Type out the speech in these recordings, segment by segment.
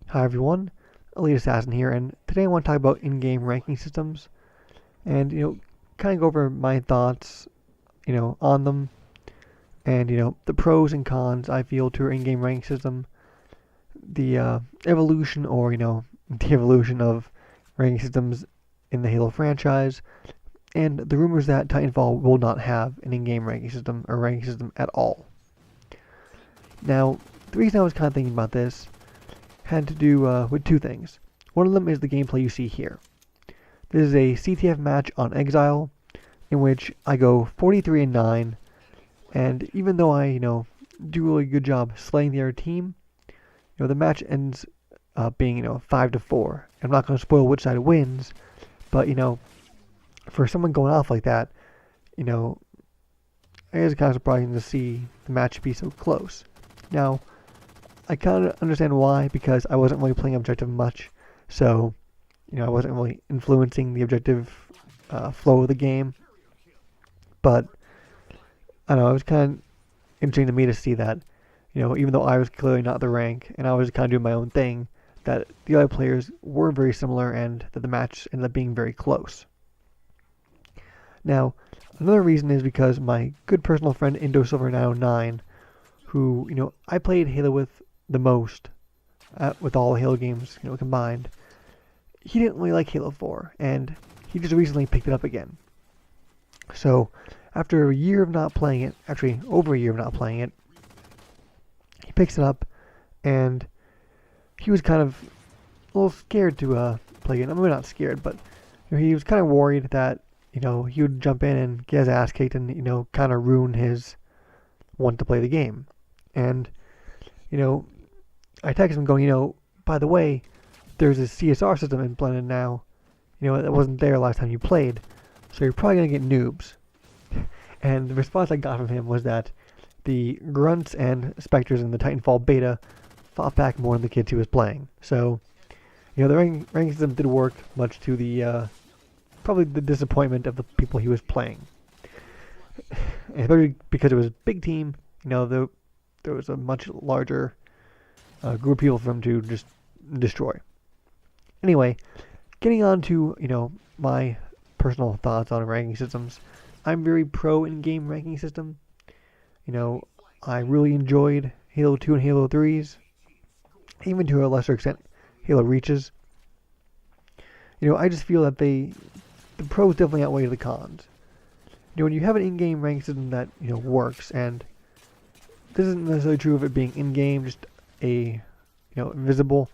Hi everyone, Elite Assassin here, and today I want to talk about in-game ranking systems, and kind of go over my thoughts, on them, and the pros and cons I feel to our in-game ranking system, the evolution or the evolution of ranking systems in the Halo franchise, and the rumors that Titanfall will not have an in-game ranking system or ranking system at all. Now, the reason I was kind of thinking about this had to do with two things. One of them is the gameplay you see here. This is a CTF match on Exile, in which I go 43-9, and even though I, do a really good job slaying the other team, the match ends up being, 5-4. I'm not going to spoil which side wins, but, for someone going off like that, it is kind of surprising to see the match be so close. Now, I kind of understand why, because I wasn't really playing objective much, so I wasn't really influencing the objective flow of the game. But I don't know, it was kind of interesting to me to see that, even though I was clearly not the rank and I was kind of doing my own thing, that the other players were very similar and that the match ended up being very close. Now, another reason is because my good personal friend IndoSilver909, who I played Halo with the most with all the Halo games combined, he didn't really like Halo 4, and he just recently picked it up again. So after a year of not playing it, actually over a year of not playing it, he picks it up, and he was kind of a little scared to play it. I mean, not scared, but he was kind of worried that he would jump in and get his ass kicked and kind of ruin his want to play the game. And I texted him going, by the way, there's a CSR system implemented now, that wasn't there last time you played, so you're probably going to get noobs. And the response I got from him was that the grunts and specters in the Titanfall beta fought back more than the kids he was playing. So, the ranking system did work, much to the, probably the disappointment of the people he was playing. And especially because it was a big team, there was a much larger group of people for him to just destroy. Anyway, getting on to my personal thoughts on ranking systems. I'm very pro in-game ranking system. I really enjoyed Halo 2 and Halo 3's, even to a lesser extent Halo Reaches. I just feel that the pros definitely outweigh the cons. When you have an in-game ranking system that works, and this isn't necessarily true of it being in-game, just a invisible.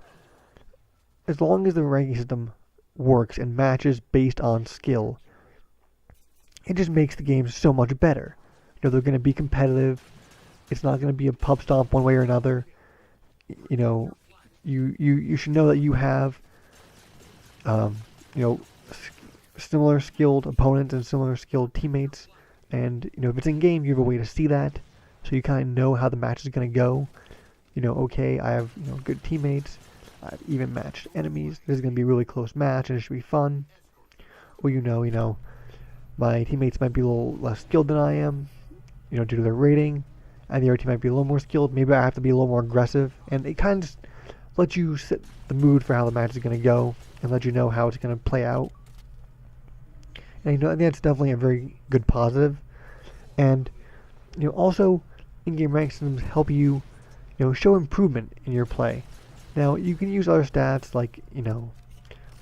As long as the ranking system works and matches based on skill, it just makes the game so much better. They're going to be competitive. It's not going to be a pub stomp one way or another. You should know that you have similar skilled opponents and similar skilled teammates, and if it's in game, you have a way to see that, so you kind of know how the match is going to go. Okay, I have good teammates, I have even matched enemies. This is going to be a really close match, and it should be fun. Or my teammates might be a little less skilled than I am, due to their rating, and the other team might be a little more skilled. Maybe I have to be a little more aggressive, and it kind of just lets you set the mood for how the match is going to go, and let you know how it's going to play out. And I think that's definitely a very good positive. And also, in-game rank systems help you show improvement in your play. Now, you can use other stats like,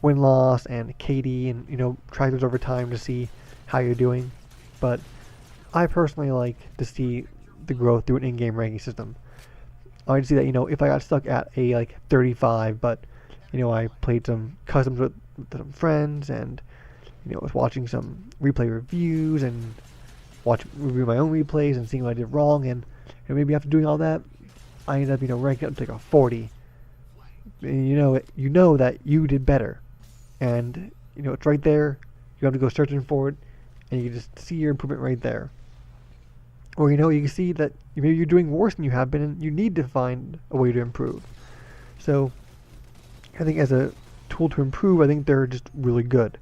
win-loss and KD and, track those over time to see how you're doing. But I personally like to see the growth through an in-game ranking system. I like to see that, if I got stuck at a, 35, but, I played some customs with some friends and, was watching some replay reviews and review my own replays and seeing what I did wrong, and maybe after doing all that, I ended up, ranking up to a 40. And you know that you did better, and it's right there. You don't have to go searching for it, and you can just see your improvement right there. Or you can see that maybe you're doing worse than you have been, and you need to find a way to improve. So I think as a tool to improve, I think they're just really good.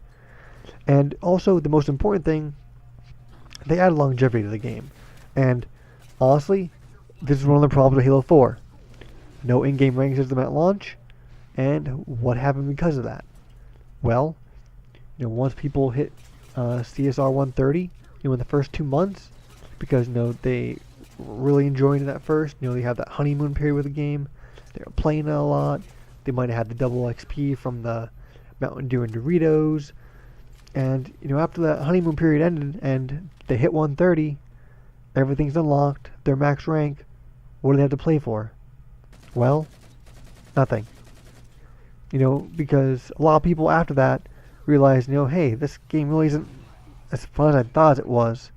And also, the most important thing, they add longevity to the game. And honestly, this is one of the problems with Halo 4. No in-game ranking system at launch, And what happened because of that? Well, once people hit CSR 130, in the first 2 months, because they were really enjoying it at first. They have that honeymoon period with the game. They were playing it a lot. They might have had the double XP from the Mountain Dew and Doritos. And after that honeymoon period ended and they hit 130, everything's unlocked. Their max rank. What do they have to play for? Well, nothing. Because a lot of people after that realized, hey, this game really isn't as fun as I thought it was.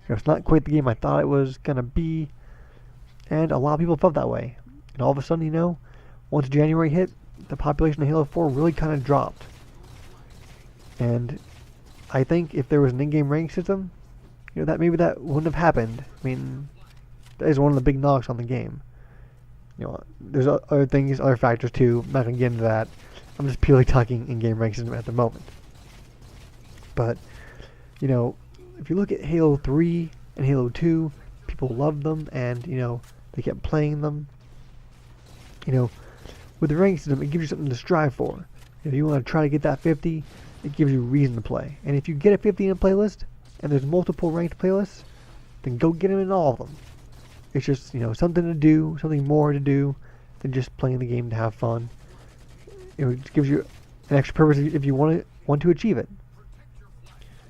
It's not quite the game I thought it was gonna be, and a lot of people felt that way. And all of a sudden, once January hit, the population of Halo 4 really kind of dropped. And I think if there was an in-game ranking system, that maybe that wouldn't have happened. I mean, that is one of the big knocks on the game. There's other things, other factors too. I'm not gonna get into that. I'm just purely talking in-game ranking system at the moment. But if you look at Halo 3 and Halo 2, people loved them, and they kept playing them. With the ranking system, it gives you something to strive for. If you want to try to get that 50, it gives you reason to play. And if you get a 50 in a playlist, and there's multiple ranked playlists, then go get them in all of them. It's just something to do, something more to do than just playing the game to have fun. It gives you an extra purpose if you want to achieve it.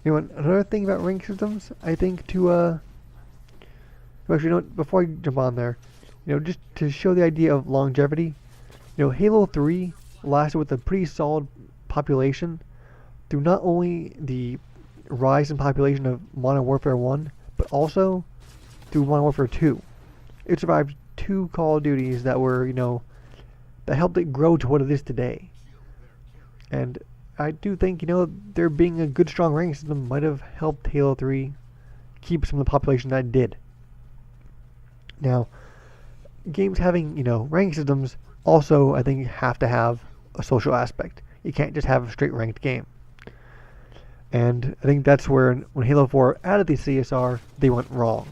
Another thing about rank systems, I think before I jump on there, just to show the idea of longevity, Halo 3 lasted with a pretty solid population through not only the rise in population of Modern Warfare 1, but also through Modern Warfare 2. It survived 2 Call of Duties that were, that helped it grow to what it is today. And I do think, there being a good, strong ranking system might have helped Halo 3 keep some of the population that it did. Now, games having, ranking systems also, I think, have to have a social aspect. You can't just have a straight ranked game. And I think that's where, when Halo 4 added the CSR, they went wrong.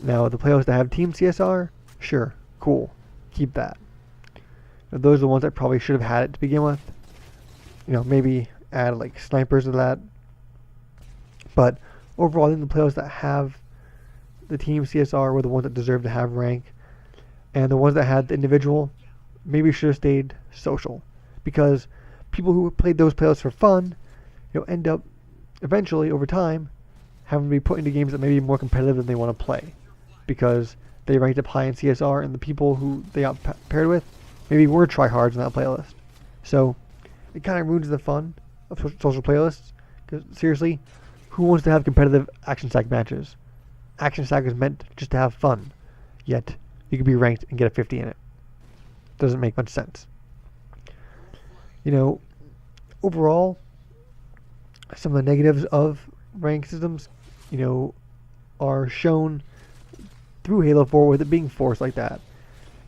Now, the players that have Team CSR, sure, cool, keep that. Those are the ones that probably should have had it to begin with. Maybe add like snipers to that. But overall, I think the players that have the Team CSR were the ones that deserve to have rank. And the ones that had the individual maybe should have stayed social. Because people who played those players for fun, end up eventually, over time, having to be put into games that may be more competitive than they want to play. Because they ranked up high in CSR, and the people who they got paired with maybe were tryhards in that playlist. So it kind of ruins the fun of social playlists. Because seriously, who wants to have competitive action stack matches? Action stack is meant just to have fun. Yet you could be ranked and get a 50 in it. Doesn't make much sense. Overall, some of the negatives of rank systems, are shown through Halo 4 with it being forced like that.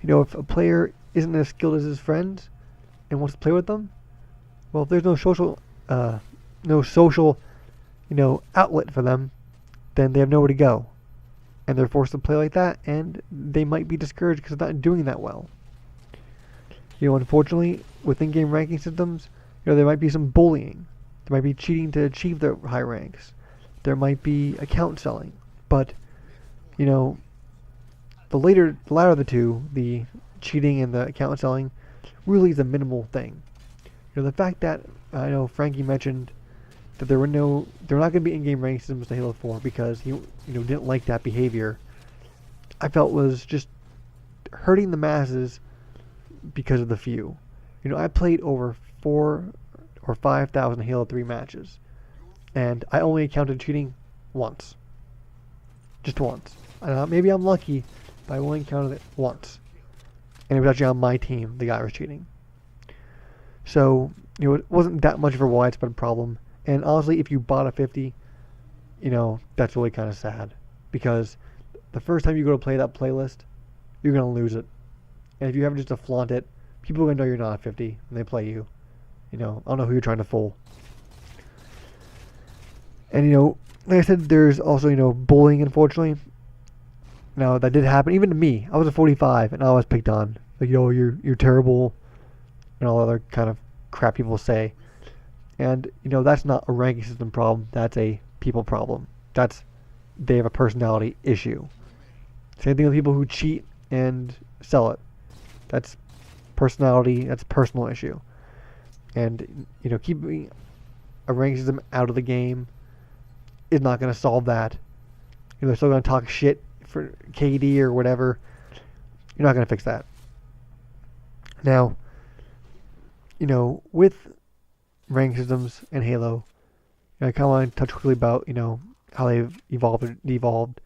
If a player isn't as skilled as his friends and wants to play with them, well, if there's no social outlet for them, then they have nowhere to go. And they're forced to play like that, and they might be discouraged because they're not doing that well. Unfortunately, with in-game ranking systems, there might be some bullying. There might be cheating to achieve their high ranks. There might be account selling. But, the latter of the two, the cheating and the account selling, really is a minimal thing. The fact that, I know Frankie mentioned that they're not going to be in-game ranking systems to Halo 4 because he didn't like that behavior, I felt was just hurting the masses because of the few. I played over 4,000 or 5,000 Halo 3 matches, and I only encountered cheating once. Just once. Maybe I'm lucky, but I only encountered it once. And it was actually on my team, the guy was cheating. So, it wasn't that much of a widespread problem. And honestly, if you bought a 50, that's really kind of sad. Because the first time you go to play that playlist, you're going to lose it. And if you have just to flaunt it, people are going to know you're not a 50 when they play you. I don't know who you're trying to fool. And, like I said, there's also, bullying, unfortunately. Now, that did happen, even to me. I was a 45, and I was picked on. Like, you're terrible. and all other kind of crap people say. And that's not a ranking system problem. That's a people problem. They have a personality issue. Same thing with people who cheat and sell it. That's personality. That's a personal issue. And keeping a ranking system out of the game is not going to solve that. They're still going to talk shit for KD or whatever. You're not going to fix that. Now, with ranking systems and Halo, I kind of want to touch quickly about how they've evolved.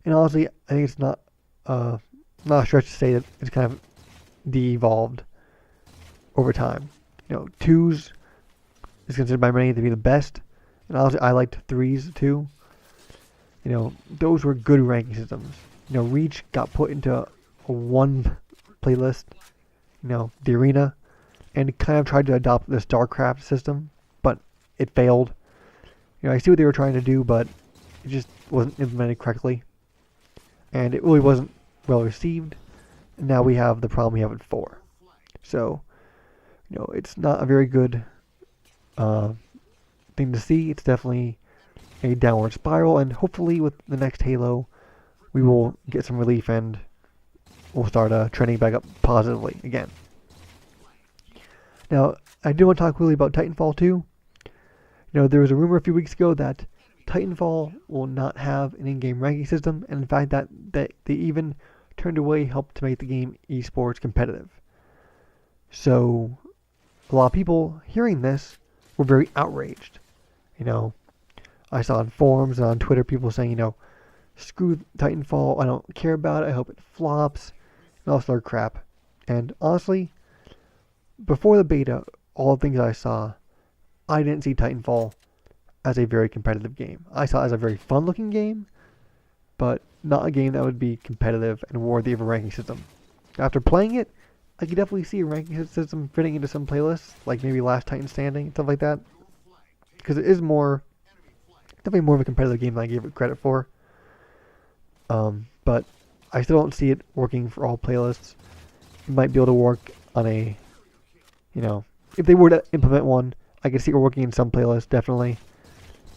And honestly, I think it's not a stretch to say that it's kind of de-evolved over time. Twos is considered by many to be the best, and honestly, I liked threes too. Those were good ranking systems. Reach got put into a one playlist, the arena, and kind of tried to adopt the StarCraft system, but it failed. I see what they were trying to do, but it just wasn't implemented correctly, and it really wasn't well received. And now we have the problem we have at 4. So, it's not a very good thing to see. It's definitely a downward spiral, and hopefully with the next Halo, we will get some relief and we'll start trending back up positively again. Now, I do want to talk quickly about Titanfall 2. There was a rumor a few weeks ago that Titanfall will not have an in-game ranking system, and in fact that they even turned away help to make the game esports competitive. So, a lot of people hearing this were very outraged. I saw on forums and on Twitter people saying, screw Titanfall, I don't care about it, I hope it flops, and all this other crap. And honestly, before the beta, all the things I saw, I didn't see Titanfall as a very competitive game. I saw it as a very fun-looking game, but not a game that would be competitive and worthy of a ranking system. After playing it, I could definitely see a ranking system fitting into some playlists, like maybe Last Titan Standing, stuff like that. Because it is definitely more of a competitive game than I gave it credit for. But I still don't see it working for all playlists. It might be able to work on a, if they were to implement one, I could see it working in some playlists, definitely.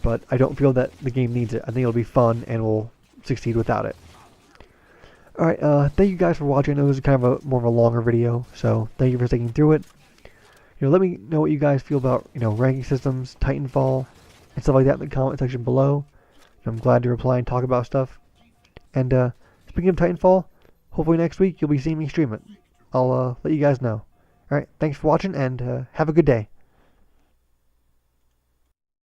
But I don't feel that the game needs it. I think it'll be fun and will succeed without it. Alright, thank you guys for watching. I know this is kind of more of a longer video, so thank you for sticking through it. Let me know what you guys feel about, ranking systems, Titanfall, and stuff like that in the comment section below. I'm glad to reply and talk about stuff. And speaking of Titanfall, hopefully next week you'll be seeing me stream it. I'll let you guys know. Alright, thanks for watching, and have a good day.